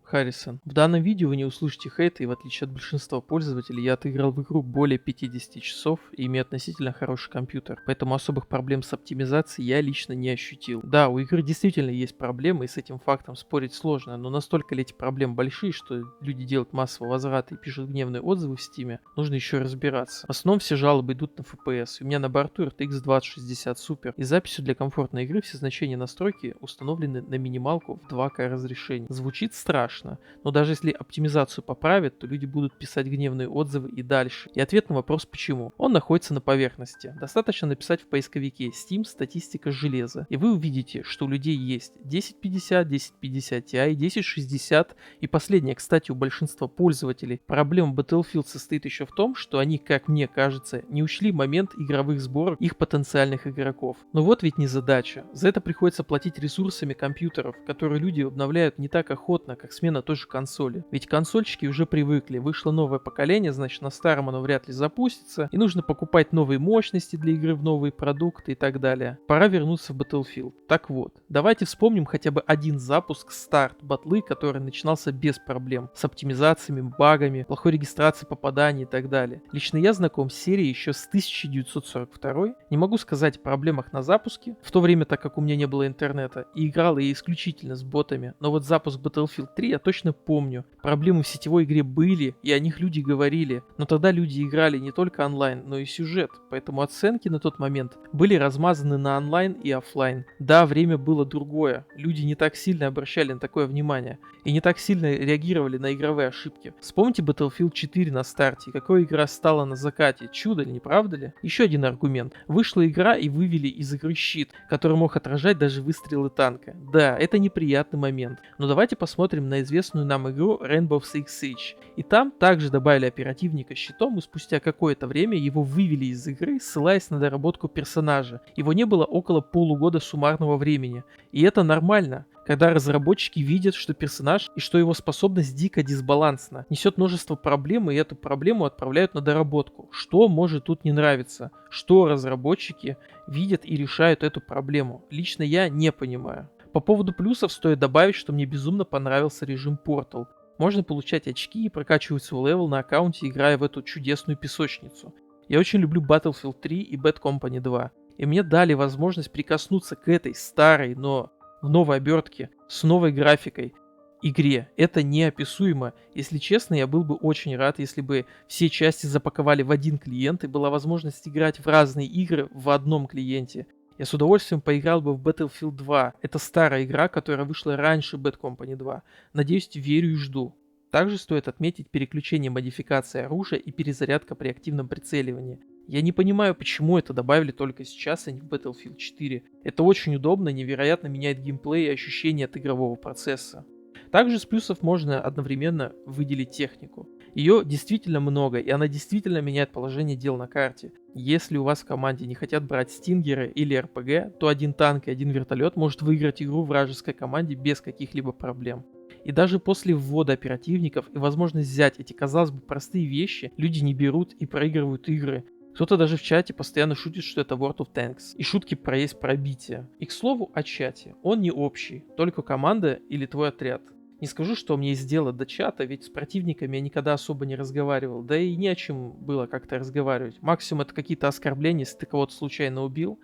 Харрисон. В данном видео вы не услышите хейта, и в отличие от большинства пользователей, я отыграл в игру более 50 часов и имею относительно хороший компьютер, поэтому особых проблем с оптимизацией я лично не ощутил. Да, у игры действительно есть проблемы, и с этим фактом спорить сложно, но настолько ли эти проблемы большие, что люди делают массовые возвраты и пишут гневные отзывы в Steam, нужно еще разбираться. В основном все жалобы идут на FPS, у меня на борту RTX 2060 Super, и записью для комфортной игры все значения настройки установлены на минималку в 2К разрешении. Звучит страшно, но даже если оптимизацию поправят, то люди будут писать гневные отзывы и дальше. И ответ на вопрос почему. Он находится на поверхности. Достаточно написать в поисковике Steam статистика железа, и вы увидите, что у людей есть 1050, 1050 Ti, 1060 и последнее, кстати, у большинства пользователей. Проблема Battlefield состоит еще в том, что они, как мне кажется, не учли момент игровых сборок их потенциальных игроков. Но вот ведь не задача. За это приходится платить ресурсами компьютеров, которые люди обновляют не так охотно, как смена той же консоли. Ведь консольщики уже привыкли, вышло новое поколение, значит на старом оно вряд ли запустится, и нужно покупать новые мощности для игры в новые продукты и так далее. Пора вернуться в Battlefield. Так вот, давайте вспомним хотя бы один запуск старт батлы, который начинался без проблем, с оптимизациями, багами, плохой регистрацией попаданий и так далее. Лично я знаком с серией еще с 1942, не могу сказать о проблемах на запуске, в то время, так как у меня не было интернета, и играл я исключительно с ботами, но вот запуск Battlefield 3 я точно помню. Проблемы в сетевой игре были, и о них люди говорили, но тогда люди играли не только онлайн, но и сюжет, поэтому оценки на тот момент были размазаны на онлайн и офлайн. Да, время было другое, люди не так сильно обращали на такое внимание, и не так сильно реагировали на игровые ошибки. Вспомните Battlefield 4 на старте, какой игра стала на закате, чудо ли, не правда ли? Еще один аргумент. Вышла игра и вывели из игры щит, который мог отражать даже выстрелы танка. Да, это неприятный момент, но давайте посмотрим на известную нам игру Rainbow Six Siege. И там также добавили оперативника с щитом, и спустя какое-то время его вывели из игры, ссылаясь на доработку персонажа. Его не было около полугода суммарного времени. И это нормально, когда разработчики видят, что персонаж и что его способность дико дисбалансна, несет множество проблем, и эту проблему отправляют на доработку. Что может тут не нравиться? Что разработчики видят и решают эту проблему? Лично я не понимаю. По поводу плюсов стоит добавить, что мне безумно понравился режим Portal. Можно получать очки и прокачивать свой левел на аккаунте, играя в эту чудесную песочницу. Я очень люблю Battlefield 3 и Bad Company 2. И мне дали возможность прикоснуться к этой старой, но в новой обертке, с новой графикой игре. Это неописуемо. Если честно, я был бы очень рад, если бы все части запаковали в один клиент и была возможность играть в разные игры в одном клиенте. Я с удовольствием поиграл бы в Battlefield 2. Это старая игра, которая вышла раньше Bad Company 2. Надеюсь, верю и жду. Также стоит отметить переключение модификации оружия и перезарядка при активном прицеливании. Я не понимаю, почему это добавили только сейчас, а не в Battlefield 4. Это очень удобно, невероятно меняет геймплей и ощущение от игрового процесса. Также с плюсов можно одновременно выделить технику. Ее действительно много, и она действительно меняет положение дел на карте. Если у вас в команде не хотят брать стингеры или РПГ, то один танк и один вертолет может выиграть игру в вражеской команде без каких-либо проблем. И даже после ввода оперативников и возможность взять эти, казалось бы, простые вещи, люди не берут и проигрывают игры. Кто-то даже в чате постоянно шутит, что это World of Tanks. И шутки про есть пробитие. И к слову о чате. Он не общий, только команда или твой отряд. Не скажу, что мне есть дело до чата, ведь с противниками я никогда особо не разговаривал, да и не о чем было как-то разговаривать. Максимум это какие-то оскорбления, если ты кого-то случайно убил,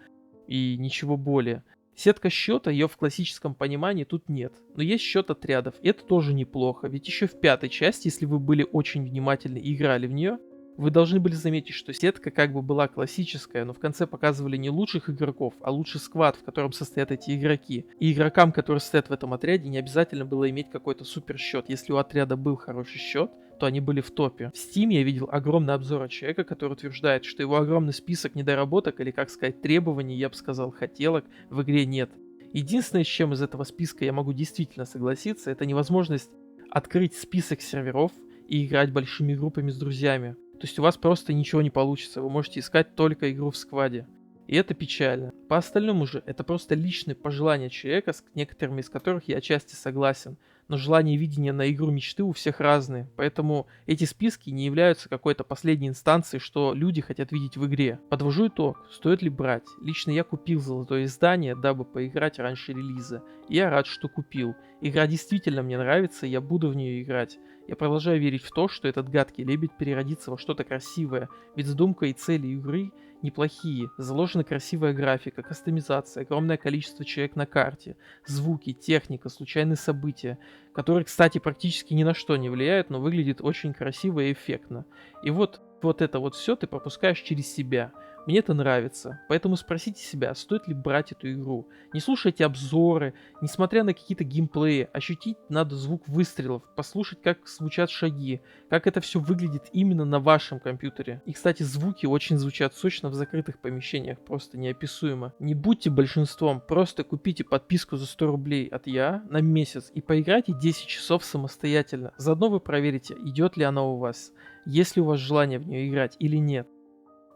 и ничего более. Сетка счета, ее в классическом понимании тут нет, но есть счет отрядов, и это тоже неплохо, ведь еще в пятой части, если вы были очень внимательны и играли в нее, вы должны были заметить, что сетка как бы была классическая, но в конце показывали не лучших игроков, а лучший сквад, в котором состоят эти игроки. И игрокам, которые стоят в этом отряде, не обязательно было иметь какой-то супер счет. Если у отряда был хороший счет, то они были в топе. В Steam я видел огромный обзор от человека, который утверждает, что его огромный список недоработок, или как сказать требований, я бы сказал хотелок, в игре нет. Единственное, с чем из этого списка я могу действительно согласиться, это невозможность открыть список серверов и играть большими группами с друзьями. То есть у вас просто ничего не получится, вы можете искать только игру в скваде. И это печально. По остальному же, это просто личные пожелания человека, с некоторыми из которых я отчасти согласен. Но желание видения на игру мечты у всех разные, поэтому эти списки не являются какой-то последней инстанцией, что люди хотят видеть в игре. Подвожу итог, стоит ли брать? Лично я купил золотое издание, дабы поиграть раньше релиза. И я рад, что купил. Игра действительно мне нравится, и я буду в нее играть. Я продолжаю верить в то, что этот гадкий лебедь переродится во что-то красивое, ведь задумка и цели игры неплохие. Заложена красивая графика, кастомизация, огромное количество человек на карте, звуки, техника, случайные события, которые, кстати, практически ни на что не влияют, но выглядит очень красиво и эффектно. И вот это вот все ты пропускаешь через себя. Мне это нравится, поэтому спросите себя, стоит ли брать эту игру. Не слушайте обзоры, несмотря на какие-то геймплеи, ощутить надо звук выстрелов, послушать, как звучат шаги, как это все выглядит именно на вашем компьютере. И, кстати, звуки очень звучат сочно в закрытых помещениях, просто неописуемо. Не будьте большинством, просто купите подписку за 100 рублей от я на месяц и поиграйте 10 часов самостоятельно. Заодно вы проверите, идет ли она у вас, есть ли у вас желание в нее играть или нет.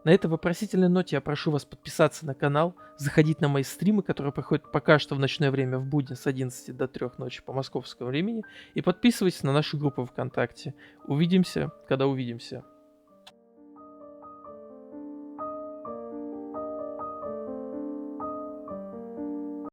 На этой вопросительной ноте я прошу вас подписаться на канал, заходить на мои стримы, которые проходят пока что в ночное время в будни с 11 до 3 ночи по московскому времени, и подписывайтесь на нашу группу ВКонтакте. Увидимся, когда увидимся.